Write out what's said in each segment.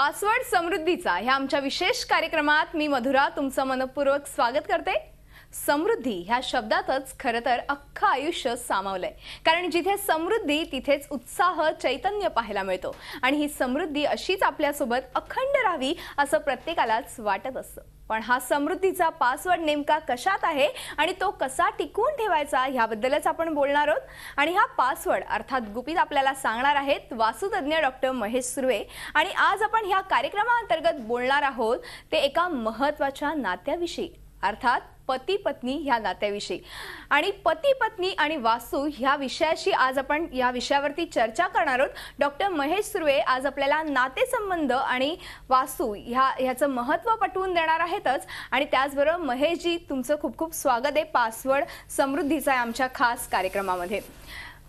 Password समृद्धीचा ह्या आमच्या विशेष कार्यक्रमात मी मधुरा तुमचं मनपूर्वक स्वागत करते। समृद्धी ह्या शब्दातच खरं तर अख्खं आयुष्य सामावलंय, कारण जिथे समृद्धी तिथेच उत्साह चैतन्य पाहायला मिळतो आणि ही समृद्धी अशीच आपल्यासोबत अखंड राहावी असं प्रत्येकालाच वाटत असतं। पण हा समृद्धीचा पासवर्ड नेमका कशात आहे आणि तो कसा टिकवून ठेवायचा याबद्दलच आपण बोलणार आहोत। आणि हा पासवर्ड अर्थात गुपित आपल्याला सांगणार आहेत वास्तुतज्ञ डॉक्टर महेश सुर्वे। आणि आज आपण ह्या कार्यक्रमाअंतर्गत बोलणार आहोत ते एका महत्त्वाच्या नात्याविषयी, अर्थात पती पत्नी ह्या नात्याविषयी। आणि पती पत्नी आणि वास्तू ह्या विषयाशी आज आपण या विषयावरती चर्चा करणार आहोत। डॉक्टर महेश सुर्वे आज आपल्याला नातेसंबंध आणि वास्तू ह्याचं महत्त्व पटवून देणार आहेतच। आणि त्याचबरोबर महेशजी तुमचं खूप खूप स्वागत आहे पासवर्ड समृद्धीचा आमच्या खास कार्यक्रमामध्ये।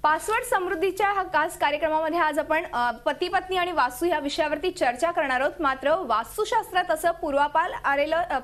पासवर्ड समृद्धीच्या ह्या खास कार्यक्रमामध्ये आज आपण पती पत्नी आणि वास्तू ह्या विषयावरती चर्चा करणार आहोत। मात्र वास्तुशास्त्रात असं पूर्वापार आलेलं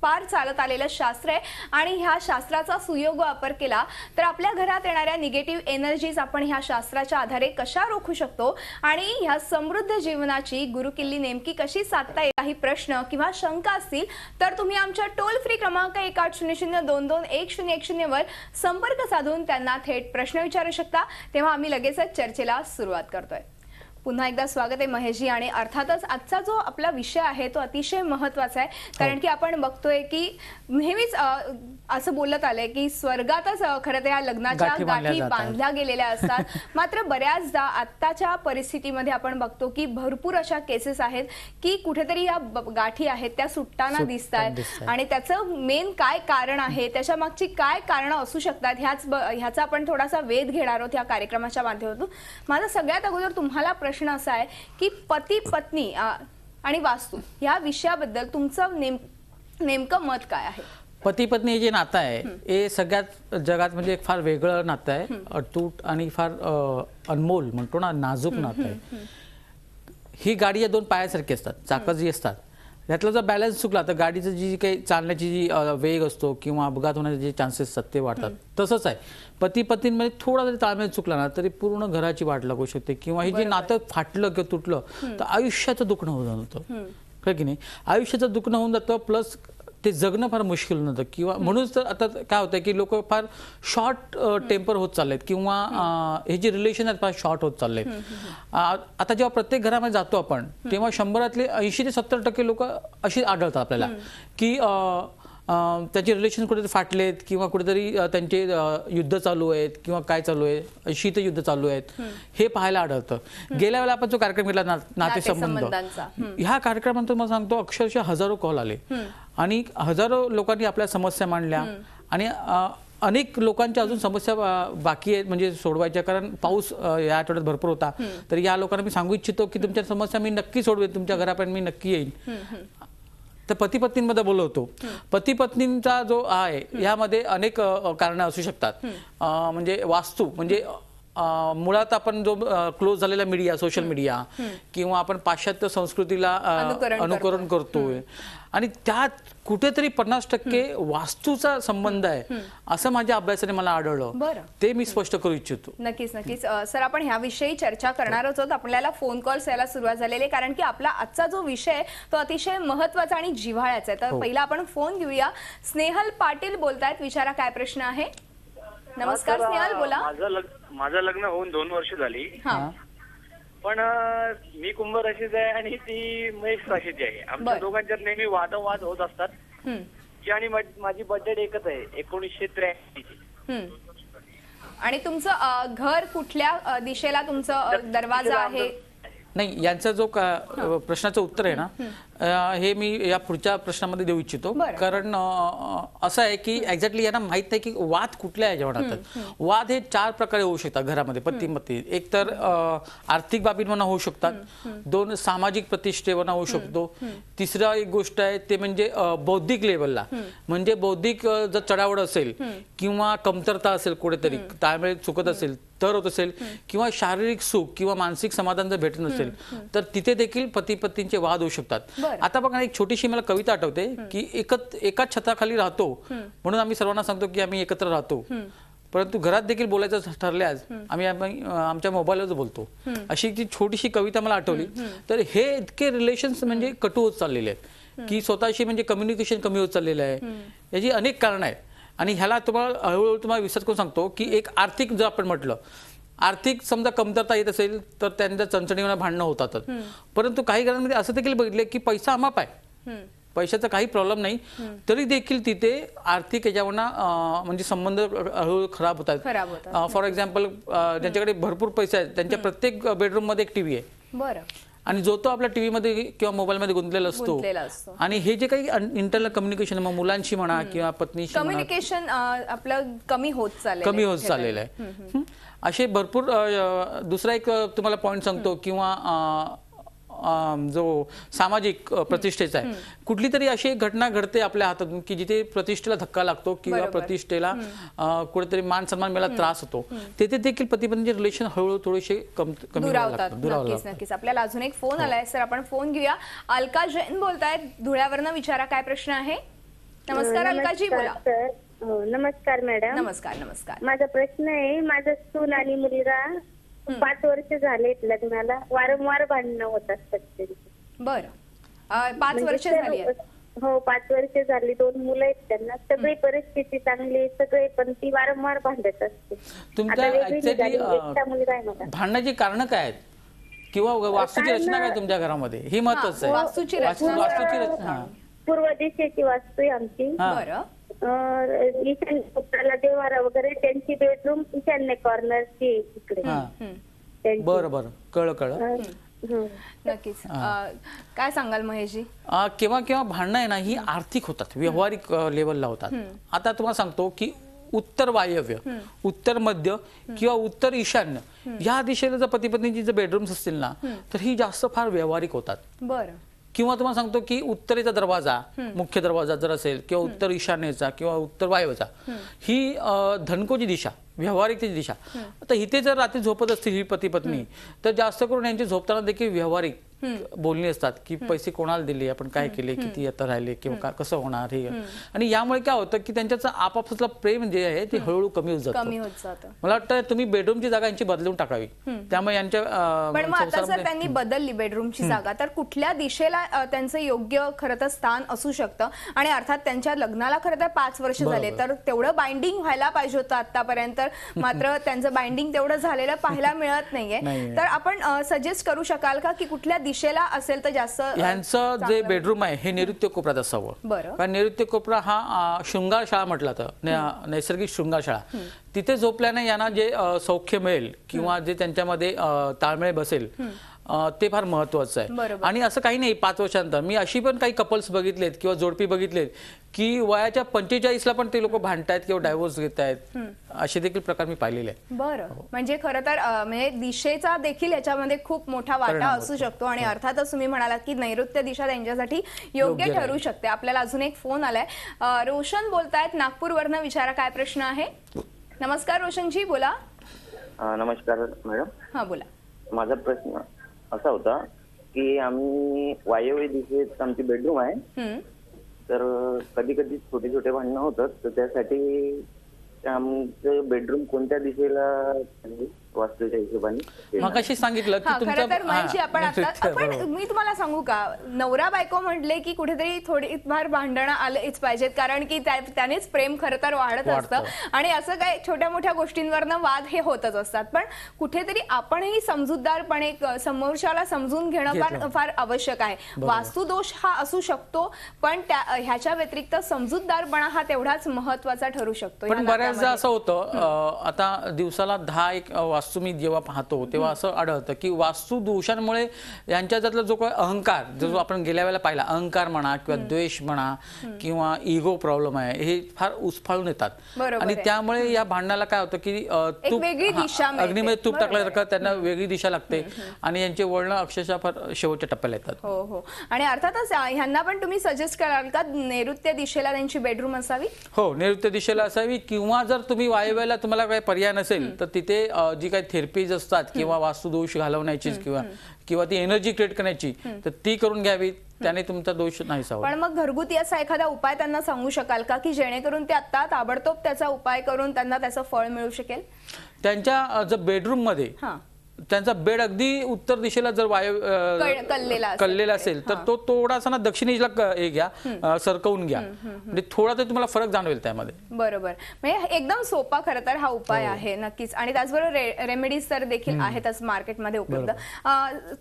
पार चालत आलेलं शास्त्र आहे आणि ह्या शास्त्राचा सुयोग वापर केला तर आपल्या घरात येणाऱ्या निगेटिव्ह एनर्जीज आपण ह्या शास्त्राच्या आधारे कशा रोखू शकतो आणि ह्या समृद्ध जीवनाची गुरुकिल्ली नेमकी कशी साधता येईल। काही प्रश्न किंवा शंका असतील तर तुम्ही आमच्या टोल फ्री क्रमांक 1800221010 वर संपर्क साधून त्यांना थेट प्रश्न विचारू शकता। तेव्हा आम्ही लगेचच चर्चेला सुरुवात करतोय। पुन्हा एकदा स्वागत आहे महेशजी। आणि अर्थातच आजचा जो आपला विषय आहे तो अतिशय महत्त्वाचा आहे, कारण की आपण बघतोय की नेहमीच असं बोलत आलंय की स्वर्गातच खरं तर या लग्नाच्या गाठी बांधल्या गेलेल्या असतात। मात्र बऱ्याचदा आत्ताच्या परिस्थितीमध्ये आपण बघतो की भरपूर अशा केसेस आहेत की कुठेतरी या गाठी आहेत त्या सुटताना दिसतात आणि त्याचं मेन काय कारण आहे, त्याच्या मागची काय कारणं असू शकतात ह्याचा आपण थोडासा वेध घेणार आहोत या कार्यक्रमाच्या माध्यमातून। माझा सगळ्यात अगोदर तुम्हाला प्रश्न असा आहे की पती पत्नी आणि वास्तू या विषयाबद्दल तुमचं नेमकं मत काय आहे? पती पत्नी जे नातं आहे हे सगळ्यात जगात म्हणजे एक फार वेगळं नातं आहे, अतूट आणि फार अनमोल म्हणतो ना, नाजूक नातं आहे। ही गाडी या दोन पायासारखी असतात, चाकं जी असतात यातला जर बॅलन्स चुकला तर गाडीचं जी काही चालण्याची जी वेग असतो किंवा अपघात होण्याचे जे चान्सेस असतात ते वाढतात। तसंच आहे पती पत्नींमध्ये थोडा जरी ताळमेळ चुकला ना तरी पूर्ण घराची वाट लागू शकते किंवा हे जे नातं फाटलं किंवा तुटलं तर आयुष्याचं दुखणं होऊन जातं, काय की नाही? आयुष्याचं दुखणं होऊन जातं, प्लस ते जगणं फार मुश्किल होऊन जातं। किंवा म्हणूनच तर आता काय होतं की लोक फार शॉर्ट टेम्पर होत चाललेत किंवा हे जे रिलेशन आहेत फार शॉर्ट होत चाललेत। आता जेव्हा प्रत्येक घरामध्ये जातो आपण तेव्हा 100 80 ते 70% लोक अशी आढळतात आपल्याला की त्याचे रिलेशन कुठेतरी फाटलेत किंवा कुठेतरी त्यांचे युद्ध चालू आहेत किंवा काय चालू आहे, शीतयुद्ध चालू आहेत, हे पाहायला आढळतं। गेल्या वेळेला आपण जो कार्यक्रम केला नातेसंबंध, ह्या कार्यक्रमानंतर मला सांगतो अक्षरशः हजारो कॉल आले आणि हजारो लोकांनी आपल्या समस्या मांडल्या आणि अनेक लोकांच्या अजून समस्या बाकी आहेत म्हणजे सोडवायच्या, कारण पाऊस या आठवड्यात भरपूर होता। तर या लोकांना मी सांगू इच्छितो की तुमच्या समस्या मी नक्की सोडवेन, तुमच्या घरापर्यंत मी नक्की येईन। तर पती पत्नींमध्ये बोलवतो। पती पत्नींचा जो आहे यामध्ये अनेक कारणं असू शकतात। म्हणजे वास्तू म्हणजे मुळात आपण जो क्लोज झालेला मीडिया, सोशल मीडिया किंवा आपण पाश्चात्य संस्कृतीला अनुकरण करतोय आणि त्यात कुठेतरी 50% वास्तूचा संबंध आहे असं माझ्या अभ्यासाने मला आढळलं। ते मी स्पष्ट करू इच्छितो। नक्कीच नक्कीच सर, आपण ह्याविषयी चर्चा करणारच आहोत। आपल्याला फोन कॉल्स यायला सुरुवात झालेली आहे कारण की आपला आजचा जो विषय तो अतिशय महत्त्वाचा आणि जिव्हाळ्याचा आहे। तर पहिला आपण फोन घेऊया। स्नेहल पाटील बोलतायत, विचारा काय प्रश्न आहे? नमस्कार स्नेहल, बोला। माझं लग्न होऊन 2 वर्ष झाली, पण मी कुंभ राशीची आहे आणि ती मेष राशीची आहे। आमच्या दोघांच्यात नेहमी वादविवाद होत असतात। ती आणि माझी बर्थडे एकच आहे, 1983 ची। आणि तुमचं घर कुठल्या दिशेला तुमचं दरवाजा आहे? नाही, यांचा जो प्रश्नाचं उत्तर आहे ना हे मी या पुढच्या प्रश्नामध्ये देऊ इच्छितो। कारण असं आहे की एक्झॅक्टली यांना माहित नाही की वाद कुठल्या याच्यावर होतात। वाद हे 4 प्रकारे होऊ शकतात घरामध्ये पती पत्नी। एक तर आर्थिक बाबींवर होऊ शकतात, 2 सामाजिक प्रतिष्ठेवर होऊ शकतो, तिसरा एक गोष्ट आहे ते म्हणजे बौद्धिक लेवलला, म्हणजे बौद्धिक जर चढावड असेल किंवा कमतरता असेल, कुठेतरी ताळमेळ चुकत असेल तर होत असेल, किंवा शारीरिक सुख किंवा मानसिक समाधान जर भेटत नसेल तर तिथे देखील पती पत्नींचे वाद होऊ शकतात। आता बघा एक छोटीशी मला कविता आठवते की एकाच छताखाली राहतो म्हणून आम्ही सर्वांना सांगतो की आम्ही एकत्र राहतो, परंतु घरात देखील बोलायचं ठरल्यास आम्ही आमच्या मोबाईलवरच बोलतो. अशी ती छोटीशी कविता मला आठवली. तर हे इतके रिलेशन्स म्हणजे कटू होत चाललेले आहेत की स्वतःशी म्हणजे कम्युनिकेशन कमी होत चाललेलं आहे. याची अनेक कारणं आहेत आणि ह्याला तुम्हाला हळूहळू तुम्हाला विसर करून सांगतो की एक आर्थिक जर आपण म्हटलं, आर्थिक समजा कमतरता येत असेल तर त्यांच्या चणचणीवर भांडणं होतातच. परंतु काही घरांमध्ये असं देखील बघितलं की पैसा अमाप आहे, पैशाचा काही प्रॉब्लेम नाही, तरी देखील तिथे आर्थिक याच्यावरनं म्हणजे संबंध हळूहळू खराब होतात. फॉर एक्झाम्पल ज्यांच्याकडे भरपूर पैसे आहेत त्यांच्या प्रत्येक बेडरूम मध्ये एक टीव्ही आहे. बरं. आणि जो तो आपल्या टीव्ही मध्ये किंवा मोबाईल मध्ये गुंतलेला असतो. आणि हे जे काही इंटरनल कम्युनिकेशन मग मुलांशी म्हणा किंवा पत्नीशी कम्युनिकेशन आपलं कमी होत चाललेलं आहे. असे भरपूर दुसरा एक तुम्हाला पॉईंट सांगतो किंवा जो सामाजिक प्रतिष्ठेचा आहे, कुठली तरी अशी एक घटना घडते आपल्या हातातून की जिथे प्रतिष्ठेला धक्का लागतो किंवा प्रतिष्ठेला कुठेतरी मान सन्मान मिळायला त्रास होतो, तेथे देखील पती पत्नीचे रिलेशन हळूहळू थोडेसे कमी दुरावतात. नक्कीच. आपल्याला अजून एक फोन आलाय सर, आपण फोन घेऊया. अलका जैन बोलतायत धुळ्यावरनं. विचारा काय प्रश्न आहे. नमस्कार अलकाजी, बोला. नमस्कार मॅडम. नमस्कार. माझा प्रश्न आहे, माझा सून आणि मुलगा 5 वर्ष झालेत लग्नाला, वारंवार भांडणं होत असतात त्यांची. बरं. 5 वर्ष झाली आहेत. हो, 5 वर्ष झाली. 2 मुलं आहेत त्यांना. सगळी परिस्थिती चांगली, सगळे, पण ती वारंवार भांडत असते. तुमच्या एकटा मुलगा आहे मला. भांडण्याची कारण काय आहेत किंवा वास्तूची रचना काय तुमच्या घरामध्ये, हे महत्वाचं आहे. वास्तूची रचना. पूर्व दिशेची वास्तू आहे आमची. बरं. ईशान्य कोपऱ्याला देवारा वगैरे, त्यांची बेडरूम ईशान्य कॉर्नरची इकडे. बरं कळलं. नक्कीच. काय सांगाल महेशजी? केव्हा केव्हा भांडणं आहे ना ही आर्थिक होतात, व्यवहारिक लेवलला होतात. आता तुम्हाला सांगतो की उत्तर वायव्य, उत्तर मध्य किंवा उत्तर ईशान्य या दिशेला जर पती पत्नीची जर बेडरूम्स असतील ना तर ही जास्त फार व्यवहारिक होतात. बरं. किंवा तुम्हाला सांगतो की उत्तरेचा दरवाजा, मुख्य दरवाजा जर असेल किंवा उत्तर ईशान्येचा किंवा उत्तर वायव्यचा, ही धनकोची दिशा, व्यवहारिकतेची दिशा. आता इथे जर रात्री झोपत असतील ही पती पत्नी तर जास्त करून यांची झोपताना देखील व्यवहारिक बोलणी असतात की पैसे कोणाला दिले, आपण काय केले, किती आता राहिले किंवा कसं होणार हे. आणि यामुळे काय होतं की त्यांच्याचं आपापसातलं प्रेम जे आहे ते हळूहळू कमी होत जातं. मला वाटतं तुम्ही बेडरूमची जागा यांची बदलून टाकावी. त्यामुळे यांच्या पण मग आता जर त्यांनी बदलली बेडरूमची जागा तर कुठल्या दिशेला त्यांचं योग्य खरं तर स्थान असू शकतं. आणि अर्थात त्यांच्या लग्नाला खरं तर 5 वर्ष झाले, तर तेवढं बाइंडिंग व्हायला पाहिजे होतं आतापर्यंत, मात्र त्यांचं बाइंडिंग तेवढं झालेलं पाहायला मिळत नाहीये. तर आपण सजेस्ट करू शकाल का की कुठल्या दिशेला असेल तर जास्त? यांचं जे बेडरूम आहे हे नैऋत्य कोपऱ्यात असावं. कारण नैऋत्य कोपरा हा शृंगार शाळा म्हटला तर नैसर्गिक शृंगार शाळा, तिथे झोपल्याने यांना जे सौख्य मिळेल किंवा जे त्यांच्यामध्ये ताळमेळ बसेल ते फार महत्वाचं आहे. आणि असं काही नाही 5 वर्षांतर. मी अशी पण काही कपल्स बघितलेत किंवा जोडपी बघितलेत की वयाच्या 45ला पण ते लोक भांडतायत किंवा डायव्होर्स घेत आहेत. असे देखील प्रकार मी पाहिलेले आहेत. बरं. म्हणजे खरं तर म्हणजे दिशेचा देखील याच्यामध्ये खूप मोठा वाटा असू शकतो. आणि अर्थातच तुम्ही म्हणालात की नैऋत्य दिशा त्यांच्यासाठी योग्य ठरू शकते. आपल्याला अजून एक फोन आलाय. रोशन बोलतायत नागपूरवरनं. विचारा काय प्रश्न आहे. नमस्कार रोशनजी, बोला. नमस्कार मॅडम. हा, बोला. माझा प्रश्न असा होता की आम्ही वायव्य दिशेत आमची बेडरूम आहे, तर कधी कधी छोटे छोटे भांडणं होतात, तर त्यासाठी आमचं बेडरूम कोणत्या दिशेला वास्तूच्या हिशोबाने. मगाशी सांगितलं की खरं तर महेशजी आपण मी तुम्हाला सांगू का, नवरा बायको म्हटले की कुठेतरी थोडी फार भांडणं आलेच पाहिजेत, कारण की त्यानेच प्रेम खरं तर वाढत असतं. आणि असं काय छोट्या मोठ्या गोष्टींवरनं वाद हे होतच असतात. पण कुठेतरी आपणही समजूतदारपणे समोरच्याला समजून घेणं फार आवश्यक आहे. वास्तुदोष हा असू शकतो, पण ह्याच्या व्यतिरिक्त समजूतदारपणा हा तेवढाच महत्वाचा ठरू शकतो. पण बऱ्याचदा असं होतं, आता दिवसाला 10 वास्तू मी जेव्हा पाहतो तेव्हा असं आढळतं की वास्तू दोषांमुळे यांच्यातला जो काही अहंकार, जो आपण गेल्या वेळेला पाहिला, अहंकार म्हणा किंवा द्वेष म्हणा किंवा इगो प्रॉब्लेम आहे, हे फार उस्फाळून येतात. आणि त्यामुळे या भांडणाला काय होतं की अग्नीमध्ये तूप टाकल्यासारखं त्यांना वेगळी दिशा लागते आणि यांचे वळणं अक्षरशः फार शेवटच्या टप्प्याला येतात. हो हो. आणि अर्थातच ह्यांना पण तुम्ही सजेस्ट कराल का नैऋत्य दिशेला त्यांची बेडरूम असावी? हो, नैऋत्य दिशेला असावी. किंवा जर तुम्ही वायव्याला तुम्हाला काही पर्याय नसेल तर तिथे जी काही थेरपीज असतात किंवा वास्तुदोष घालवण्याची किंवा किंवा ती एनर्जी क्रिएट करण्याची, तर ती करून घ्यावी, त्याने तुमचा दोष नाहीसा होईल. पण मग घरगुती असा एखादा उपाय त्यांना सांगू शकाल का, की जेणेकरून ते आता ताबडतोब त्याचा उपाय करून त्यांना त्याचं फळ मिळू शकेल? त्यांच्या जर बेडरूम मध्ये हा, त्यांचा बेड अगदी उत्तर दिशेला जर वायव कललेला असेल तर तो थोडासा ना दक्षिणेला हे घ्या, सरकवून घ्या, म्हणजे थोडा तर तुम्हाला फरक जाणवेल त्यामध्ये. बरोबर, म्हणजे एकदम सोपा खरं तर हा उपाय आहे नक्कीच. आणि त्याचबरोबर रेमेडीज तर देखील आहेतच मार्केटमध्ये उपलब्ध.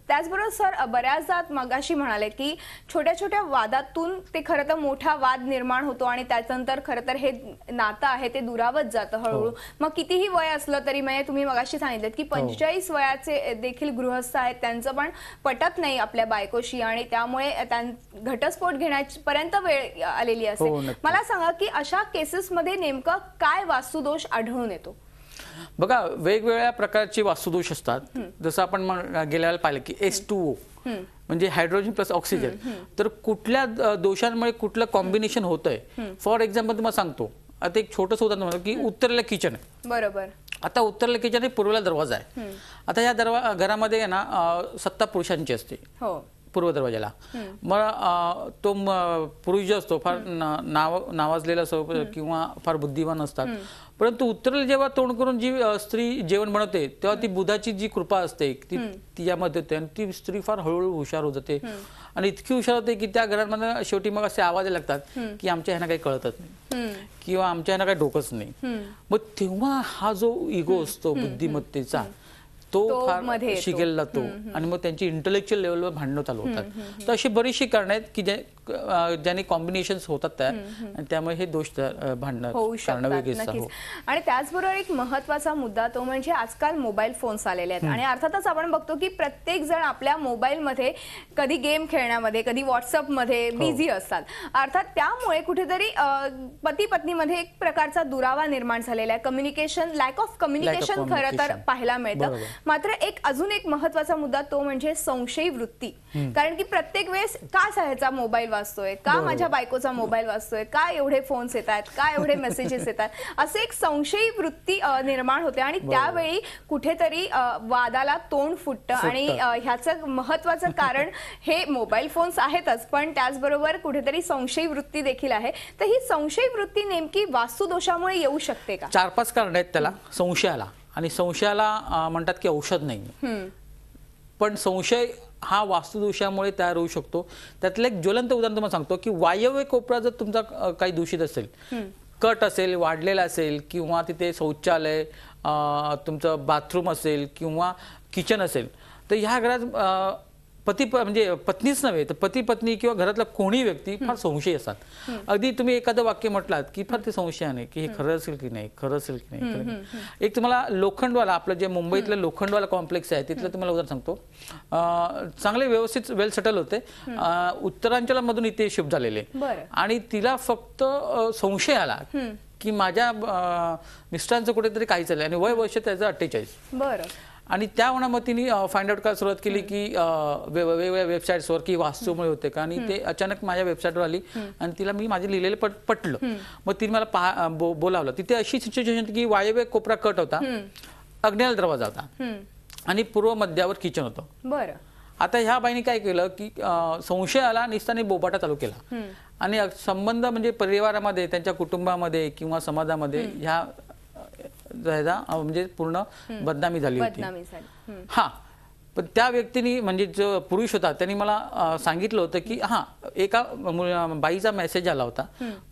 त्याचबरोबर सर, बऱ्याचदा मगाशी म्हणाले की छोट्या छोट्या वादातून ते खरं तर मोठा वाद निर्माण होतो आणि त्यानंतर खरं तर हे नातं आहे ते दुरावत जातं हळूहळू. मग कितीही वय असलं तरी, म्हणजे तुम्ही मगाशी सांगितलं की 45 वयाचे देखील गृहस्थ आहेत, त्यांचं पण पटत नाही आपल्या बायकोशी आणि त्यामुळे घटस्फोट घेण्यापर्यंत वेळ आलेली असते. मला सांगा की अशा केसेसमध्ये नेमकं काय वास्तुदोष आढळून येतो? बघा, वेगवेगळ्या प्रकारचे वास्तुदोष असतात. जसं आपण गेल्या वेळेला पाहिलं की H2O म्हणजे हायड्रोजन प्लस ऑक्सिजन. तर कुठल्या दोषांमुळे कुठलं कॉम्बिनेशन होतंय, फॉर एक्झाम्पल तुम्हाला सांगतो, आता एक छोटंसं उदाहरण म्हणतो की उत्तरेला किचन आहे. बरोबर. आता उत्तरेला किचन आहे, पूर्वेला दरवाजा आहे. आता या घरामध्ये आहे ना सत्ता पुरुषांची असते पूर्व दरवाजाला. मग तो पुरुष जो असतो फार नावाजलेला असतो किंवा फार बुद्धिवान असतात, परंतु उत्तरेला जेव्हा तोंड करून जी स्त्री जेवण बनवते तेव्हा ती बुधाची जी कृपा असते ती तिच्यामध्ये होते आणि ती स्त्री फार हळूहळू हुशार होत जाते आणि इतकी हुशार होते की त्या घरांमध्ये शेवटी मग असे आवाज लागतात की आमच्या ह्यांना काही कळतच नाही किंवा आमच्या ह्यांना काही डोकंच नाही. मग तेव्हा हा जो इगो असतो बुद्धिमत्तेचा तो फार शिकेला जातो आणि मग त्यांची इंटेलेक्च्युअल लेवलवर भांडणं चालू होतात. तर अशी बरीचशी कारणं आहेत की ज्याने कॉम्बिनेशन्स होतात तयार आणि त्यामुळे हे दोष भांडणं कारणं वेगळी असतात. आणि त्याचबरोबर एक महत्वाचा मुद्दा तो म्हणजे आजकाल मोबाईल फोन्स आलेले आहेत आणि अर्थातच आपण बघतो की प्रत्येक जण आपल्या मोबाईलमध्ये कधी गेम खेळण्यामध्ये कधी व्हॉट्सअपमध्ये बिझी असतात. अर्थात त्यामुळे कुठेतरी पती पत्नीमध्ये एक प्रकारचा दुरावा निर्माण झालेला आहे. कम्युनिकेशन, लॅक ऑफ कम्युनिकेशन खरं तर पाहायला मिळतं. मात्र अजून एक महत्वाचा मुद्दा तो म्हणजे संशयी वृत्ती. कारण की प्रत्येक वेळेस का ह्याचा मोबाईल वाजतोय, का माझ्या बायकोचा मोबाईल वाजतोय, का एवढे फोन्स येत आहेत, का एवढे मेसेजेस येतात, असे एक संशयी वृत्ती निर्माण होते आणि त्यावेळी कुठेतरी वादाला तोंड फुटतं. आणि ह्याचं महत्वाचं कारण हे मोबाईल फोन्स आहेतच, पण त्याचबरोबर कुठेतरी संशयी वृत्ती देखील आहे. तर ही संशयी वृत्ती नेमकी वास्तुदोषामुळे येऊ शकते का? 4-5 कारण आहेत त्याला संशयाला. आणि संशयाला म्हणतात की औषध नाही, पण संशय हा वास्तुदोषामुळे तयार होऊ शकतो. त्यातलं एक ज्वलंत उदाहरण तुम्हाला सांगतो की वायव्य कोपरा जर तुमचा काही दूषित असेल, कट असेल, वाढलेला असेल किंवा तिथे शौचालय, तुमचं बाथरूम असेल किंवा किचन असेल, तर ह्या घरात म्हणजे पत्नीच नव्हे तर पती पत्नी किंवा घरातला कोणी व्यक्ती फार संशयी असतात. अगदी तुम्ही एखादं वाक्य म्हटलात की फार ते संशयाने की हे खरं असेल की नाही, खरं असेल की नाही. एक तुम्हाला लोखंडवाला, आपलं जे मुंबईतलं लोखंडवाला कॉम्प्लेक्स आहे तिथलं तुम्हाला उदाहरण सांगतो. चांगले व्यवस्थित वेल सेटल होते, उत्तरांचलमधून इथे शिफ्ट झालेले आणि तिला फक्त संशय आला की माझ्या मिस्टरांचं कुठेतरी काही चाललंय आणि वय वर्ष त्याचं 48. आणि त्या मग तिने फाइंड आउट करायला सुरुवात केली की वेगवेगळ्या वेबसाईट्सवर की वास्तूमुळे होते का. आणि ते अचानक माझ्या वेबसाईटवर आली आणि तिला मी माझे लिहिलेलं पटलं. मग तिने मला बोलावलं. तिथे अशी सिच्युएशन होती की वायव्य कोपरा कट होता, अग्नेय दरवाजा होता आणि पूर्व मध्यावर किचन होतं. आता ह्या बाईने काय केलं की संशय आला, निस्ताने बोबाटा चालू केला आणि संबंध म्हणजे परिवारामध्ये, त्यांच्या कुटुंबामध्ये किंवा समाजामध्ये ह्या म्हणजे पूर्ण बदनामी झाली होती. हा, पण त्या व्यक्तीने म्हणजे जो पुरुष होता त्यांनी मला सांगितलं होतं की हा एका बाईचा मेसेज आला होता,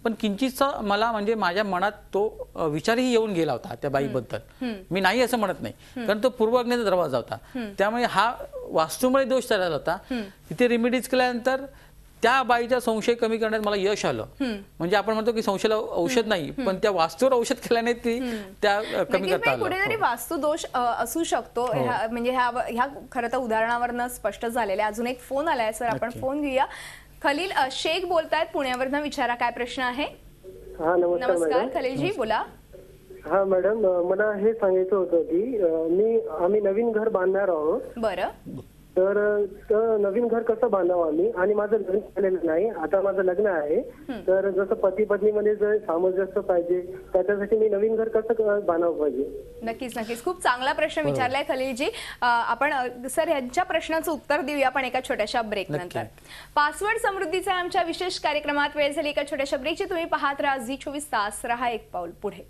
पण किंचितचा मला म्हणजे माझ्या मनात तो विचारही येऊन गेला होता त्या बाईबद्दल. मी नाही असं म्हणत नाही, कारण तो पूर्व अग्नेय दरवाजा होता. त्यामुळे हा वास्तूमुळे दोष झाला होता. तिथे रेमेडीज केल्यानंतर त्या बाईचा संशय कमी करण्यात मला यश आलं. म्हणजे आपण म्हणतो की संशयाला औषध नाही, पण त्या वास्तूवर औषध केल्याने ती त्या कमी करता आलं. कुठेतरी वास्तू दोष असू शकतो. म्हणजे ह्या खरं तर उदाहरणावरनं स्पष्ट झालेलं आहे. अजून एक फोन आलाय सर, आपण फोन घेऊया. खलील शेख बोलतायत पुण्यावरनं. विचारा, काय प्रश्न आहे? नमस्कार खलीलजी, बोला. हा मॅडम, मला हे सांगायचं होतं की आम्ही नवीन घर बांधणार आहोत. बरं. तर नवीन घर कसं बांधावं आम्ही, आणि माझं लग्न झालेलं नाही, आता माझं लग्न आहे. तर जसं पती पत्नीमध्ये जर सामंजस्य पाहिजे, त्याच्यासाठी मी नवीन घर कसं बांधावं पाहिजे? नक्कीच नक्कीच, खूप चांगला प्रश्न विचारलाय खलीलजी. आपण सर यांच्या प्रश्नाचं उत्तर देऊया आपण एका छोट्याशा ब्रेक नंतर. पासवर्ड समृद्धीचा आमच्या विशेष कार्यक्रमात वेळ झाली एका छोट्याशा ब्रेकची. तुम्ही पाहत राहा झी 24 तास, रहा एक पाऊल पुढे.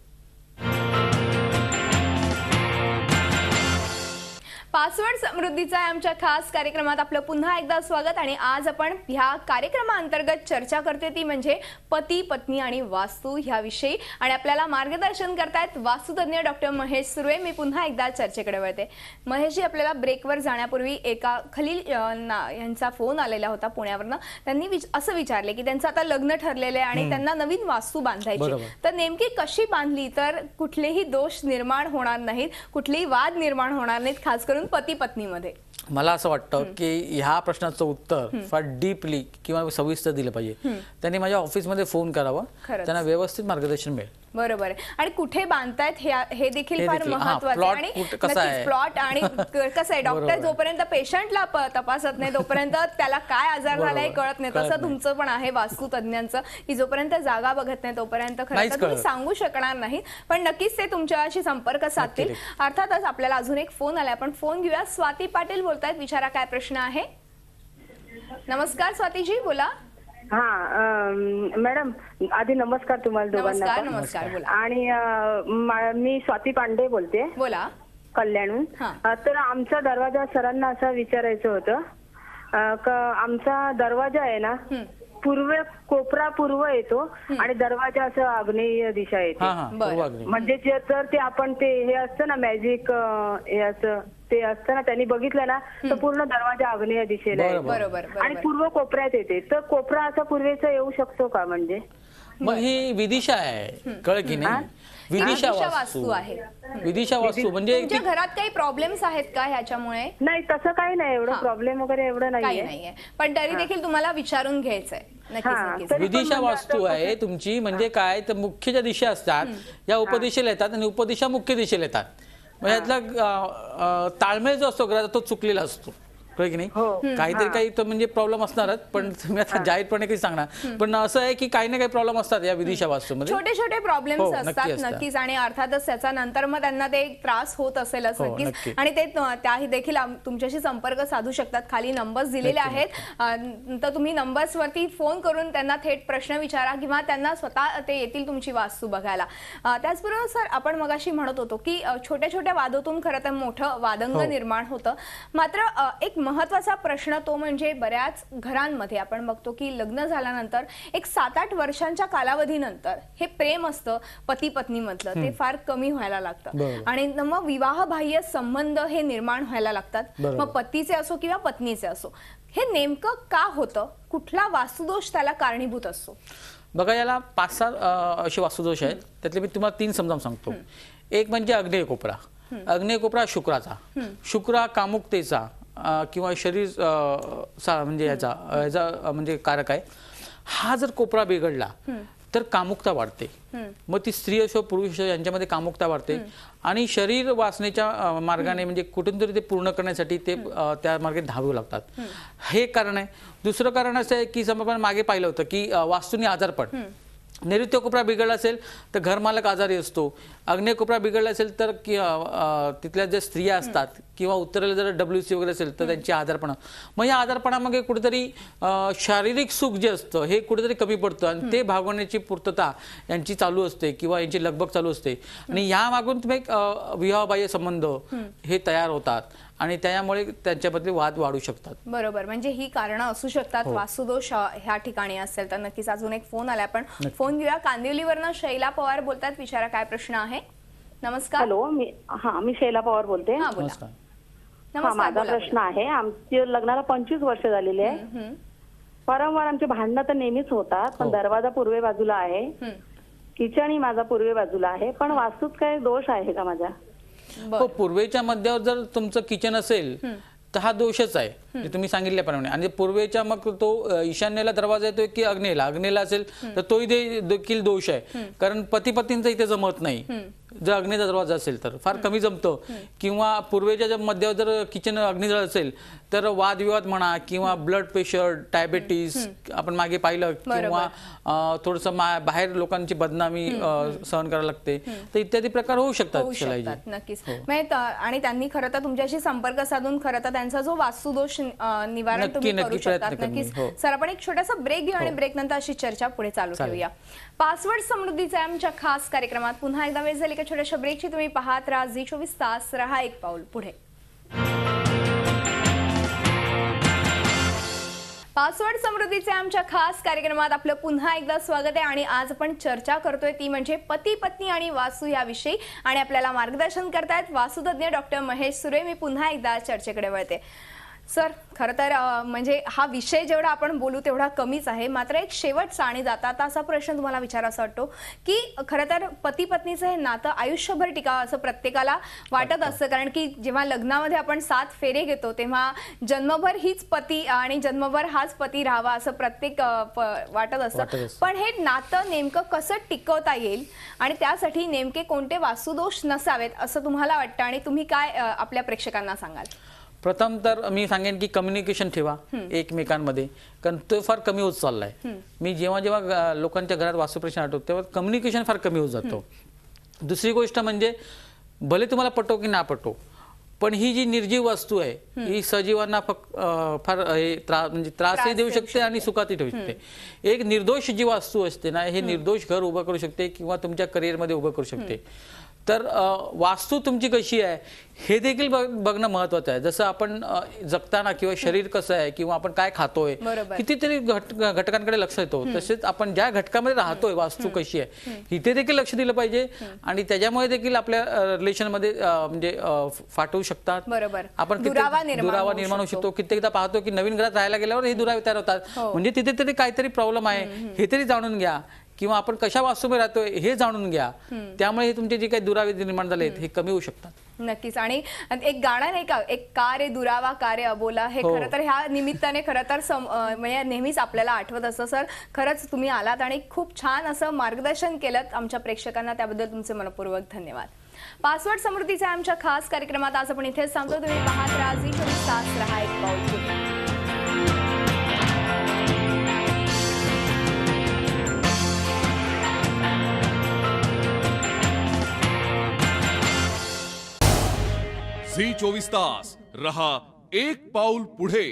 पासवर्ड समृद्धीचा आमच्या खास कार्यक्रमात आपलं पुन्हा एकदा स्वागत. आणि आज आपण ह्या कार्यक्रमाअंतर्गत चर्चा करते ती म्हणजे पती पत्नी आणि वास्तू ह्याविषयी. आणि आपल्याला मार्गदर्शन करतायत वास्तुतज्ञ डॉक्टर महेश सुर्वे. मी पुन्हा एकदा चर्चेकडे वळते. महेशजी, आपल्याला ब्रेकवर जाण्यापूर्वी एका खलील यांचा फोन आलेला होता पुण्यावरनं. त्यांनी असं विचारले की त्यांचं आता लग्न ठरलेलं आहे आणि त्यांना नवीन वास्तू बांधायची, तर नेमकी कशी बांधली तर कुठलेही दोष निर्माण होणार नाहीत, कुठलेही वाद निर्माण होणार नाहीत, खास करून पती पत्नीमध्ये? मला असं वाटतं की ह्या प्रश्नाचं उत्तर फार डीपली किंवा सविस्तर दिलं पाहिजे. त्यांनी माझ्या ऑफिसमध्ये फोन करावा, त्यांना व्यवस्थित मार्गदर्शन मिळेल. बरोबर आहे. आणि कुठे बांधतायत हे देखील फार देखील, महत्त्वाचं आहे. आणि कसं आहे, प्लॉट आणि कसं आहे, डॉक्टर जोपर्यंत पेशंटला तपासत नाही तोपर्यंत त्याला काय आजार झालाय कळत नाही. तसं तुमचं पण आहे वास्तुतज्ञांचं, की जोपर्यंत जागा बघत नाही तोपर्यंत खरं तर तुम्ही सांगू शकणार नाही. पण नक्कीच ते तुमच्याशी संपर्क साधतील. अर्थातच आपल्याला अजून एक फोन आलाय, आपण फोन घेऊया. स्वाती पाटील बोलतायत, विचारा काय प्रश्न आहे. नमस्कार स्वातीजी, बोला. हा मॅडम, आधी नमस्कार तुम्हाला दोघांना. नमस्कार. नमस्कार, बोला. आणि मी स्वाती पांडे बोलते, बोला. कल्याणहून. तर आमचा दरवाजा सरांना असं विचारायचं होतं का आमचा दरवाजा आहे ना कोपरा पूर्व येतो आणि दरवाजा असं आग्नेय दिशा येते. म्हणजे जर ते आपण ते हे असतं ना मॅजिक हे असं ते असतं ना, त्यांनी बघितलं ना तर पूर्ण दरवाजा आग्नेय दिशेला आहे. बरोबर. आणि पूर्व कोपऱ्यात येते. तर कोपरा असा पूर्वेचा येऊ शकतो का? म्हणजे मग ही विदिशा आहे, कळ की नाही? विदिशा वास्तू आहे. विदिशा वास्तू म्हणजे तुमच्या घरात काही प्रॉब्लेम्स आहेत का ह्याच्यामुळे? नाही, तसं काही नाही, एवढं प्रॉब्लेम वगैरे एवढं नाहीये. पण तरी देखील तुम्हाला विचारून घ्यायचंय. नक्कीच. विदिशा वास्तू आहे तुमची. म्हणजे काय तर मुख्य ज्या दिशा असतात या उपदिशेला येतात आणि उपदिशा मुख्य दिशेला येतात. म्हणजे यातला ताळमेळ जो असतो घराचा तो चुकलेला असतो, की नाही? काहीतरी काही तर म्हणजे प्रॉब्लेम असणारच, पण तुम्ही आता जाहीरपणे काही सांगणार. पण असं आहे की काही ना काही प्रॉब्लेम असतात या विदिशा वास्तूमध्ये, छोटे छोटे प्रॉब्लेम्स असतात नक्कीच. आणि अर्थातच त्याचा नंतर मग त्यांना ते त्रास होत असेलच नक्कीच. आणि ते त्याही देखील तुमच्याशी संपर्क साधू शकतात. खाली नंबर्स दिलेले आहेत, तर तुम्ही नंबर्स वरती फोन करून त्यांना थेट प्रश्न विचारा किंवा त्यांना स्वतः ते येतील तुमची वास्तू बघायला. त्याचबरोबर सर, आपण मगाशी म्हणत होतो की छोट्या छोट्या वादातून खरं तर मोठं वादंग निर्माण होतं. मात्र एक महत्वाचा प्रश्न तो म्हणजे बऱ्याच घरांमध्ये आपण बघतो की लग्न झाल्यानंतर एक 7-8 वर्षांच्या कालावधीनंतर हे प्रेम असतं पती पत्नी मधलं ते फार कमी व्हायला लागतं. आणि मग विवाहबाह्य संबंध हे निर्माण व्हायला लागतात, मग पतीचे असो किंवा पत्नीचे असो. हे नेमकं का होतं? कुठला वास्तुदोष त्याला कारणीभूत असतो? बघा, याला 5-6 असे वास्तुदोष आहेत. त्यातले मी तुम्हाला 3 समजावून सांगतो. एक म्हणजे अग्नेय कोपरा. अग्नेय कोपरा शुक्राचा. शुक्र हा कामुकतेचा किंवा शरीर म्हणजे याचा म्हणजे कारक आहे. हा जर कोपरा बिघडला तर कामुकता वाढते. मग ती स्त्री असो पुरुष असो यांच्यामध्ये कामुकता वाढते आणि शरीर वासनेच्या मार्गाने म्हणजे कुठून तरी ते पूर्ण करण्यासाठी ते त्या मार्गे धावावे लागतात. हे कारण आहे. दुसरं कारण असं आहे की समजा आपण मागे पाहिलं होतं की वास्तूने आजारपण. नैऋत्य कोपरा बिघडला असेल तर घरमालक आजारी असतो. अग्नेय कोपरा बिघडला असेल तर तिथल्या ज्या स्त्रिया असतात किंवा उत्तरेला जर WC वगैरे असेल तर त्यांची आजारपण. मग या आजारपणामागे कुठेतरी शारीरिक सुख जे असतं हे कुठेतरी कमी पडतं आणि ते भागवण्याची पूर्तता यांची चालू असते किंवा यांची लगबग चालू असते. आणि या मागून तुम्ही विवाहबाह्य संबंध हे तयार होतात आणि त्यामुळे त्यांच्याबद्दल वाद वाढू शकतात. बरोबर. म्हणजे ही कारणं असू शकतात. वास्तुदोष ह्या ठिकाणी असेल तर नक्कीच. अजून एक फोन आलाय, आपण फोन घेऊया. कांदिवलीवरनं शैला पवार बोलतात, विचारा काय प्रश्न आहे. नमस्कार. हॅलो, मी शैला पवार बोलते. माझा प्रश्न आहे, आमच्या लग्नाला 25 वर्ष झालेली आहे. वारंवार आमचे भांडणं तर नेहमीच होतात, पण दरवाजा पूर्वे बाजूला आहे, किचन ही माझा पूर्वे बाजूला आहे. पण वास्तूत काय दोष आहे का माझ्या? हो, पूर्वेच्या मध्यावर जर तुमचं किचन असेल तर हा दोषच आहे तुम्ही सांगितल्याप्रमाणे. आणि पूर्वेच्या मग तो ईशान्येला दरवाजा येतोय की अग्नेयला असेल तर तोही देखील दोष आहे. कारण पती पत्नींचं इथे जमत नाही. जर अग्नीचा दरवाजा असेल तर फार कमी जमतो, किंवा पूर्वेच्या जर मध्यावर जर किचन अग्निजळ असेल तर वादविवाद म्हणा, किंवा ब्लड प्रेशर, डायबेटीस आपण मागे पाहिलं, किंवा थोडंसं बाहेर लोकांची बदनामी सहन करायला लागते, तर इत्यादी प्रकार होऊ शकतात शिलाईचे. नक्कीच. म्हणजे आणि त्यांनी खरं तर तुमच्याशी संपर्क साधून खरं तर त्यांचा जो वास्तुदोष निवारण तुम्ही करू शकतात. नक्कीच. सर, आपण एक छोटासा ब्रेक घेऊ आणि ब्रेक नंतर अशी चर्चा पुढे चालू ठेवूया. पासवर्ड समृद्धीच्या आमच्या खास कार्यक्रमात पुन्हा एकदा वेळ झाली का छोट्याशा ब्रेकची. तुम्ही पाहत राहा झी 24 तास, रहा एक पाऊल पुढे. पासवर्ड समृद्धीचे आमच्या खास कार्यक्रमात आपलं पुन्हा एकदा स्वागत आहे. आणि आज आपण चर्चा करतोय ती म्हणजे पती पत्नी आणि वास्तू याविषयी. आणि आपल्याला मार्गदर्शन करतायत वास्तुतज्ञ डॉक्टर महेश सुरे. मी पुन्हा एकदा चर्चेकडे वळते. सर, खरं तर म्हणजे हा विषय जेवढा आपण बोलू तेवढा कमीच आहे. मात्र एक शेवटचा आणि जाता असा प्रश्न तुम्हाला विचारायचा वाटतो की खरं तर पती पत्नीचं हे नातं आयुष्यभर टिकावं असं प्रत्येकाला वाटत असतं. कारण की जेव्हा लग्नामध्ये आपण 7 फेरे घेतो तेव्हा जन्मभर हीच पती आणि जन्मभर हाच पती राहावा असं प्रत्येक वाटत असतं. पण हे नातं नेमकं कसं टिकवता येईल आणि त्यासाठी नेमके कोणते वास्तुदोष नसावेत असं तुम्हाला वाटतं आणि तुम्ही काय आपल्या प्रेक्षकांना सांगाल? प्रथम तर मी सांगेन की कम्युनिकेशन ठेवा एकमेकांमध्ये, कारण तो फार कमी होत चाललाय. मी जेव्हा जेव्हा लोकांच्या घरात वास्तुप्रश्न आठवतो तेव्हा कम्युनिकेशन फार कमी होत जातो. दुसरी गोष्ट म्हणजे भले तुम्हाला पटो की ना पटो, पण ही जी निर्जीव वस्तू आहे ही सजीवांना फार म्हणजे त्रासही देऊ शकते आणि सुखातही ठेवू शकते. एक निर्दोष जी वस्तू असते ना, हे निर्दोष घर उभं करू शकते किंवा तुमच्या करिअरमध्ये उभं करू शकते. तर वास्तू तुमची कशी आहे हे देखील बघणं महत्वाचं आहे. जसं आपण जगताना किंवा शरीर कसं आहे किंवा आपण काय खातोय कितीतरी घटकांकडे लक्ष देतो, तसेच आपण ज्या घटकामध्ये राहतोय वास्तू कशी आहे इथे देखील लक्ष दिलं पाहिजे. आणि त्याच्यामुळे देखील आपल्या रिलेशनमध्ये म्हणजे फाटवू शकतात. आपण दुरावा निर्माण होऊ शकतो. कित्येकदा पाहतो की नवीन घरात राहायला गेल्यावर हे दुरावे तयार होतात. म्हणजे तिथे तरी काहीतरी प्रॉब्लेम आहे हे तरी जाणून घ्या, किंवा आपण कशा वास्तूमध्ये राहतोय हे जाणून घ्या. त्यामुळे हे तुमचे जे काही दुरावे निर्माण झाले हे कमी होऊ शकतात. नक्कीच. आणि एक गाणं नाही का, एक का रे दुरावा का रे अबोला, हे खरं तर ह्या निमित्ताने खरं तर म्हणजे नेहमीच आपल्याला आठवत असतं. सर, खरंच तुम्ही आलात आणि खूप छान असं मार्गदर्शन केलं आमच्या प्रेक्षकांना, त्याबद्दल तुमचे मनपूर्वक धन्यवाद. पासवर्ड समृद्धीच्या आमच्या खास कार्यक्रमात आज आपण इथेच थांबतो. तुम्ही पाहत राहा झी 24 तास, रहा एक पाऊल पुढे. झी 24 तास, रहा एक पाऊल पुढे.